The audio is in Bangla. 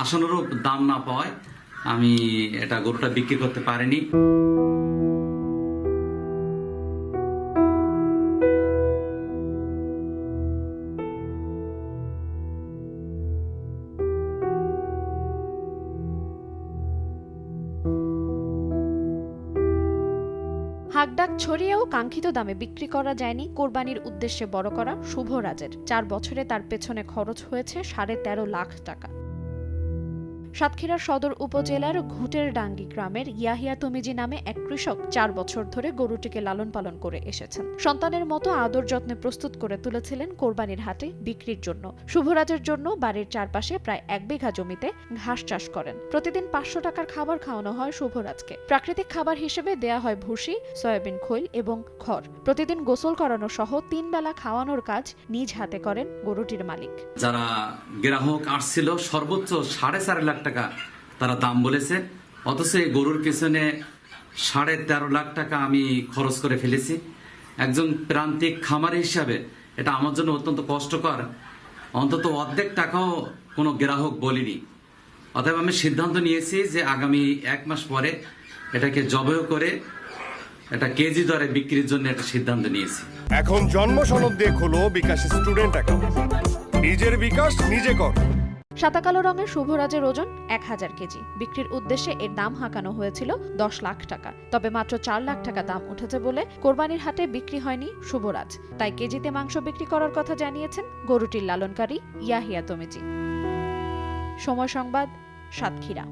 আশানুরূপ দাম না পাওয়ায় আমি এটা গরুটা বিক্রি করতে পারিনি। হাকডাক ছড়িয়েও কাঙ্ক্ষিত দামে বিক্রি করা যায়নি কোরবানির উদ্দেশ্যে বড় করা শুভরাজের। 4 বছরে তার পেছনে খরচ হয়েছে 13.5 লাখ টাকা। সাতক্ষীরা সদর উপজেলার ঘুটেরডাঙ্গি গ্রামের ইয়াহিয়া তমিজি নামে এক কৃষক 4 বছর ধরে গরুটিকে লালন পালন করে এসেছেন। সন্তানের মতো আদর যত্নে প্রস্তুত করে তুলেছিলেন কোরবানির হাটে বিক্রির জন্য। শুভরাজের জন্য বাড়ির চারপাশে প্রায় 1 বিঘা জমিতে ঘাস চাষ করেন। প্রতিদিন 500 টাকার খাবার খাওয়ানো হয় শুভরাজকে। প্রাকৃতিক খাবার হিসেবে দেয়া হয় ভুসি, সয়াবিন খৈল এবং খড়। প্রতিদিন গোসল করানো সহ 3 বেলা খাওয়ানোর কাজ নিজ হাতে করেন গরুটির মালিক। যারা গ্রাহক আসছিল সর্বোচ্চ 4.5 লাখ টাকা তারা দাম বলেছে, অথচ এই গরুর পেছনে 13.5 লাখ টাকা আমি খরচ করে ফেলেছি। একজন প্রান্তিক খামারি হিসাবে এটা আমার জন্য অত্যন্ত কষ্টকর। অন্তত অর্ধেক টাকাও কোনো গ্রাহক বলিনি। অতএব আমি সিদ্ধান্ত নিয়েছি যে আগামী 1 মাস পরে এটাকে জবাই করে এটা কেজি দরে বিক্রির জন্য একটা সিদ্ধান্ত নিয়েছি। এখন জন্ম সনদ দিয়ে খোলো বিকাশ স্টুডেন্ট অ্যাকাউন্ট। নিজের বিকাশ নিজে কর। সাদা কালো রঙের শুভরাজের ওজন 1000 কেজি। বিক্রির উদ্দেশ্যে এর দাম হাঁকানো হয়েছিল 10 লাখ টাকা। তবে মাত্র 4 লাখ টাকা দাম উঠেছে বলে কোরবানির হাটে বিক্রি হয়নি শুভরাজ। তাই কেজিতে মাংস বিক্রি করার কথা জানিয়েছেন গরুটির লালনকারী ইয়াহিয়া তমিজি। সময় সংবাদ, সাতক্ষীরা।